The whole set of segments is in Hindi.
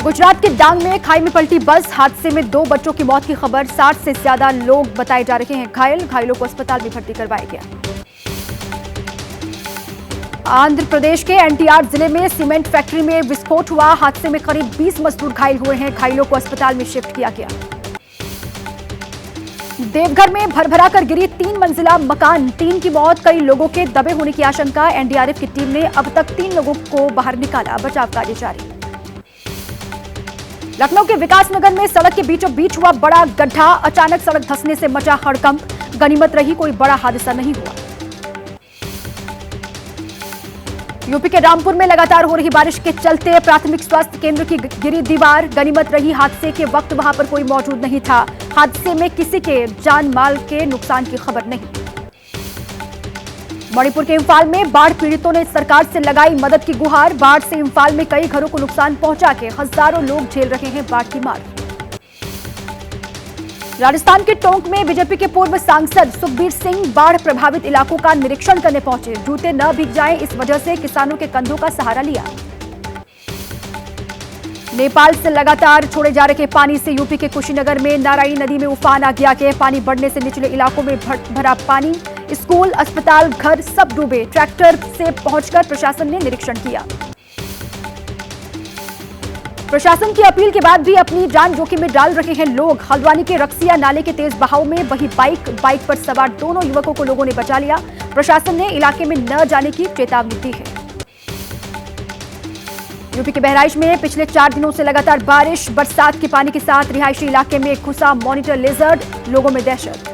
गुजरात के डांग में खाई में पलटी बस हादसे में 2 बच्चों की मौत की खबर। 60 से ज्यादा लोग बताए जा रहे हैं घायलों को अस्पताल में भर्ती करवाया गया। आंध्र प्रदेश के एनटीआर जिले में सीमेंट फैक्ट्री में विस्फोट हुआ। हादसे में करीब 20 मजदूर घायल हुए हैं। घायलों को अस्पताल में शिफ्ट किया गया। देवघर में भरभरा कर गिरी 3 मंजिला मकान, 3 की मौत, कई लोगों के दबे होने की आशंका। एनडीआरएफ की टीम ने अब तक 3 लोगों को बाहर निकाला। बचाव कार्य जारी। लखनऊ के विकासनगर में सड़क के बीचों बीच हुआ बड़ा गड्ढा। अचानक सड़क धंसने से मचा हड़कंप। गनीमत रही कोई बड़ा हादसा नहीं हुआ। यूपी के रामपुर में लगातार हो रही बारिश के चलते प्राथमिक स्वास्थ्य केंद्र की गिरी दीवार। गनीमत रही हादसे के वक्त वहां पर कोई मौजूद नहीं था। हादसे में किसी के जान माल के नुकसान की खबर नहीं। मणिपुर के इंफाल में बाढ़ पीड़ितों ने सरकार से लगाई मदद की गुहार। बाढ़ से इंफाल में कई घरों को नुकसान पहुंचा के हजारों लोग झेल रहे हैं बाढ़ की मार। राजस्थान के टोंक में बीजेपी के पूर्व सांसद सुखबीर सिंह बाढ़ प्रभावित इलाकों का निरीक्षण करने पहुंचे। जूते न भीग जाएं, इस वजह से किसानों के कंधों का सहारा लिया। नेपाल से लगातार छोड़े जा रहे पानी से यूपी के कुशीनगर में नारायणी नदी में उफान आ गया के पानी बढ़ने से निचले इलाकों में भरा पानी। स्कूल, अस्पताल, घर सब डूबे। ट्रैक्टर से पहुंचकर प्रशासन ने निरीक्षण किया। प्रशासन की अपील के बाद भी अपनी जान जोखिम में डाल रहे हैं लोग। हल्द्वानी के रक्सिया नाले के तेज बहाव में बही बाइक पर सवार दोनों युवकों को लोगों ने बचा लिया। प्रशासन ने इलाके में न जाने की चेतावनी दी है। यूपी के बहराइच में पिछले 4 दिनों से लगातार बारिश, बरसात के पानी के साथ रिहायशी इलाके में घुसा मॉनिटर लेजर्ड, लोगों में दहशत।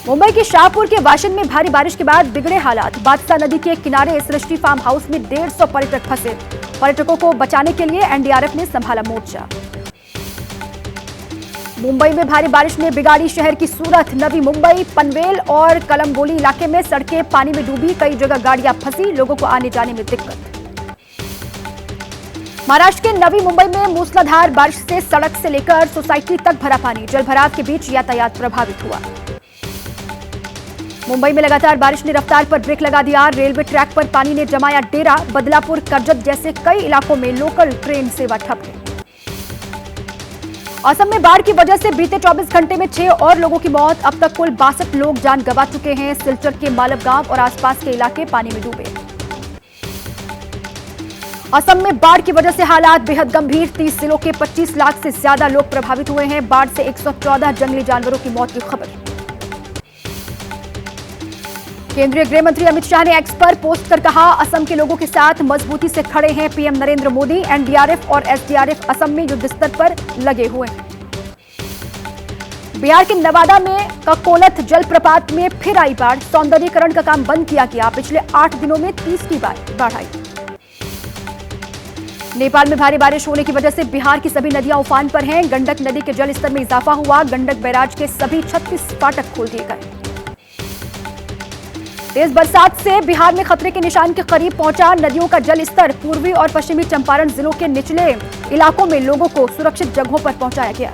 मुंबई के शाहपुर के वाशिंद में भारी बारिश के बाद बिगड़े हालात। बादशाह नदी के किनारे सृष्टि फार्म हाउस में 150 पर्यटक फंसे। पर्यटकों को बचाने के लिए एनडीआरएफ ने संभाला मोर्चा। मुंबई में भारी बारिश ने बिगाड़ी शहर की सूरत। नवी मुंबई, पनवेल और कलमबोली इलाके में सड़कें पानी में डूबी। कई जगह गाड़ियां फंसी, लोगों को आने जाने में दिक्कत। महाराष्ट्र के नवी मुंबई में मूसलाधार बारिश से सड़क से लेकर सोसाइटी तक भरा पानी। जलभराव के बीच यातायात प्रभावित हुआ। मुंबई में लगातार बारिश ने रफ्तार पर ब्रेक लगा दिया। रेलवे ट्रैक पर पानी ने जमाया डेरा। बदलापुर, करजत जैसे कई इलाकों में लोकल ट्रेन सेवा ठप है। असम में बाढ़ की वजह से बीते 24 घंटे में 6 और लोगों की मौत। अब तक कुल 62 लोग जान गंवा चुके हैं। सिलचर के मालव गांव और आसपास के इलाके पानी में डूबे। असम में बाढ़ की वजह से हालात बेहद गंभीर। 30 जिलों के 25 लाख से ज्यादा लोग प्रभावित हुए हैं। बाढ़ से 114 जंगली जानवरों की मौत की खबर। केंद्रीय गृह मंत्री अमित शाह ने एक्स पर पोस्ट कर कहा, असम के लोगों के साथ मजबूती से खड़े हैं पीएम नरेंद्र मोदी। एनडीआरएफ और एसडीआरएफ असम में युद्ध स्तर पर लगे हुए हैं। बिहार के नवादा में ककोलत जलप्रपात में फिर आई बाढ़। सौंदर्यीकरण का काम बंद किया गया। पिछले 8 दिनों में 30 की बाढ़ आई। नेपाल में भारी बारिश होने की वजह से बिहार की सभी नदियां उफान पर हैं। गंडक नदी के जल स्तर में इजाफा हुआ। गंडक बैराज के सभी 36 फाटक खोल दिए गए। तेज बरसात से बिहार में खतरे के निशान के करीब पहुंचा नदियों का जल स्तर। पूर्वी और पश्चिमी चंपारण जिलों के निचले इलाकों में लोगों को सुरक्षित जगहों पर पहुंचाया गया।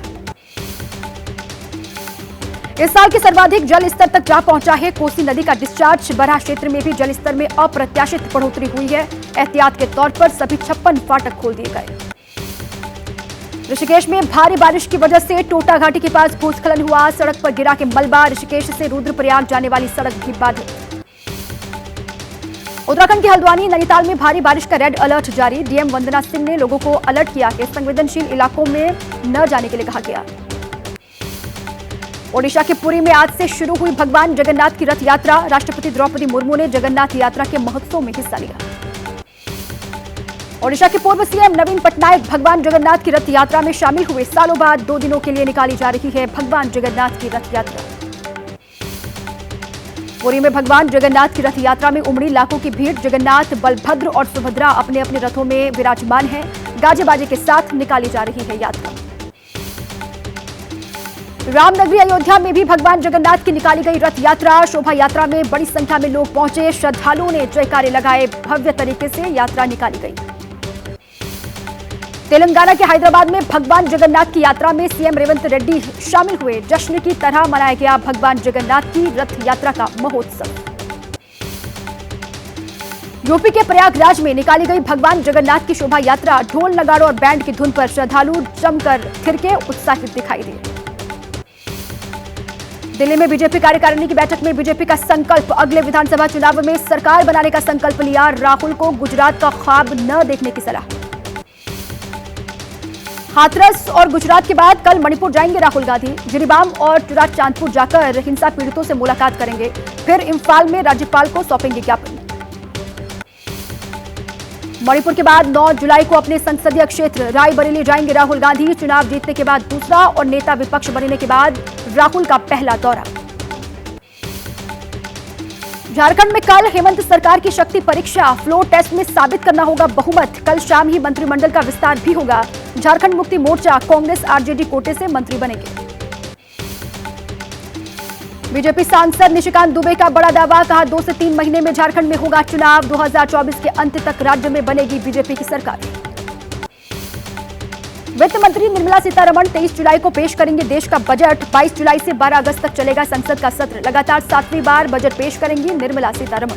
इस साल के सर्वाधिक जल स्तर तक जा पहुंचा है कोसी नदी का डिस्चार्ज। बरहा क्षेत्र में भी जल स्तर में अप्रत्याशित बढ़ोतरी हुई है। एहतियात के तौर पर सभी 56 फाटक खोल दिए गए। ऋषिकेश में भारी बारिश की वजह से टोटा घाटी के पास भूस्खलन हुआ। सड़क पर गिरा के मलबा। ऋषिकेश से रुद्रप्रयाग जाने वाली सड़क भी बाधित। उत्तराखंड के हल्द्वानी, नैनीताल में भारी बारिश का रेड अलर्ट जारी। डीएम वंदना सिंह ने लोगों को अलर्ट किया कि संवेदनशील इलाकों में न जाने के लिए कहा गया। ओडिशा के पुरी में आज से शुरू हुई भगवान जगन्नाथ की रथ यात्रा। राष्ट्रपति द्रौपदी मुर्मू ने जगन्नाथ यात्रा के महोत्सव में हिस्सा लिया। ओडिशा के पूर्व सीएम नवीन पटनायक भगवान जगन्नाथ की रथ यात्रा में शामिल हुए। सालों बाद 2 दिनों के लिए निकाली जा रही है भगवान जगन्नाथ की रथ यात्रा। पुरी में भगवान जगन्नाथ की रथ यात्रा में उमड़ी लाखों की भीड़। जगन्नाथ, बलभद्र और सुभद्रा अपने अपने रथों में विराजमान हैं। गाजे बाजे के साथ निकाली जा रही है यात्रा। रामनगरी अयोध्या में भी भगवान जगन्नाथ की निकाली गई रथ यात्रा। शोभा यात्रा में बड़ी संख्या में लोग पहुंचे। श्रद्धालुओं ने जयकारे लगाए। भव्य तरीके से यात्रा निकाली गई। तेलंगाना के हैदराबाद में भगवान जगन्नाथ की यात्रा में सीएम रेवंत रेड्डी शामिल हुए। जश्न की तरह मनाया गया भगवान जगन्नाथ की रथ यात्रा का महोत्सव। यूपी के प्रयागराज में निकाली गई भगवान जगन्नाथ की शोभा यात्रा। ढोल नगाड़ों और बैंड की धुन पर श्रद्धालु जमकर थिरके उत्साहित दिखाई दिए। दिल्ली में बीजेपी कार्यकारिणी की बैठक में बीजेपी का संकल्प। अगले विधानसभा चुनाव में सरकार बनाने का संकल्प लिया। राहुल को गुजरात का ख्वाब न देखने की सलाह। हाथरस और गुजरात के बाद कल मणिपुर जाएंगे राहुल गांधी। जिरीबाम और चुराचांदपुर जाकर हिंसा पीड़ितों से मुलाकात करेंगे। फिर इंफाल में राज्यपाल को सौंपेंगे ज्ञापन। मणिपुर के बाद 9 जुलाई को अपने संसदीय क्षेत्र रायबरेली जाएंगे राहुल गांधी। चुनाव जीतने के बाद दूसरा और नेता विपक्ष बनने के बाद राहुल का पहला दौरा। झारखंड में कल हेमंत सरकार की शक्ति परीक्षा। फ्लोर टेस्ट में साबित करना होगा बहुमत। कल शाम ही मंत्रिमंडल का विस्तार भी होगा। झारखंड मुक्ति मोर्चा, कांग्रेस, आरजेडी कोटे से मंत्री बनेंगे। बीजेपी सांसद निशिकांत दुबे का बड़ा दावा। कहा 2 से 3 महीने में झारखंड में होगा चुनाव। 2024 के अंत तक राज्य में बनेगी बीजेपी की सरकार। वित्त मंत्री निर्मला सीतारमण 23 जुलाई को पेश करेंगे देश का बजट। 22 जुलाई से 12 अगस्त तक चलेगा संसद का सत्र। लगातार 7वीं बार बजट पेश करेंगी निर्मला सीतारमण।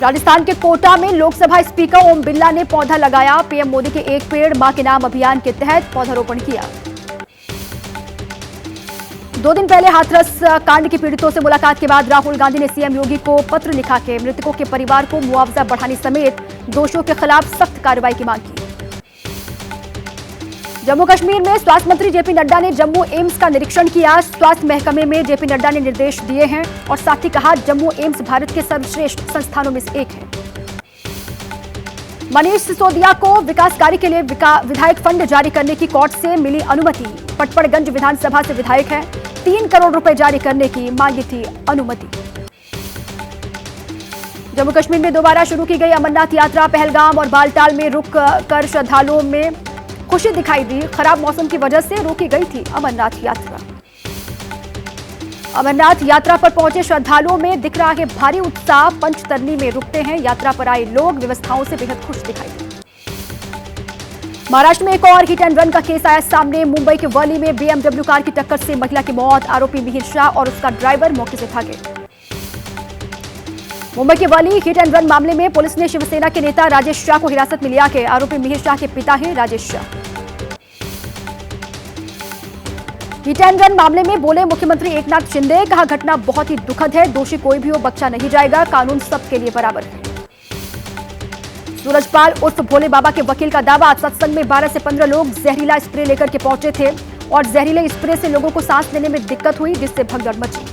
राजस्थान के कोटा में लोकसभा स्पीकर ओम बिरला ने पौधा लगाया। पीएम मोदी के एक पेड़ मां के नाम अभियान के तहत पौधारोपण किया। 2 दिन पहले हाथरस कांड के पीड़ितों से मुलाकात के बाद राहुल गांधी ने सीएम योगी को पत्र लिखा के मृतकों के परिवार को मुआवजा बढ़ाने समेत दोषियों के खिलाफ सख्त कार्रवाई की मांग की। जम्मू कश्मीर में स्वास्थ्य मंत्री जेपी नड्डा ने जम्मू एम्स का निरीक्षण किया। स्वास्थ्य महकमे में जेपी नड्डा ने निर्देश दिए हैं और साथ ही कहा जम्मू एम्स भारत के सर्वश्रेष्ठ संस्थानों में से एक है। मनीष सिसोदिया को विकास कार्य के लिए विधायक फंड जारी करने की कोर्ट से मिली अनुमति। पटपड़गंज विधानसभा से विधायक है। 3 करोड़ रुपए जारी करने की मांगी थी अनुमति। जम्मू कश्मीर में दोबारा शुरू की गई अमरनाथ यात्रा। पहलगाम और बालटाल में रुक कर श्रद्धालुओं में खुशी दिखाई दी। खराब मौसम की वजह से रोकी गई थी अमरनाथ यात्रा। अमरनाथ यात्रा पर पहुंचे श्रद्धालुओं में दिख रहा है भारी उत्साह। पंचतरनी में रुकते हैं यात्रा पर आए लोग व्यवस्थाओं से बेहद खुश दिखाई दी। महाराष्ट्र में एक और हिट एंड रन का केस आया सामने। मुंबई के वर्ली में बीएमडब्ल्यू कार की टक्कर से महिला की मौत। आरोपी मिहिर शाह और उसका ड्राइवर मौके से भागे। मुंबई के वर्ली हिट एंड रन मामले में पुलिस ने शिवसेना के नेता राजेश शाह को हिरासत में लिया है। आरोपी मिहिर शाह के पिता हैं Rajesh Shah. Hit and run मामले में बोले मुख्यमंत्री एकनाथ शिंदे। कहा घटना बहुत ही दुखद है। दोषी कोई भी हो बख्शा नहीं जाएगा। कानून सबके लिए बराबर है। सूरजपाल उर्फ भोले बाबा के वकील का दावा। सत्संग में 12 से 15 लोग जहरीला स्प्रे लेकर के पहुंचे थे और जहरीले स्प्रे से लोगों को सांस लेने में दिक्कत हुई जिससे भगदड़ मची।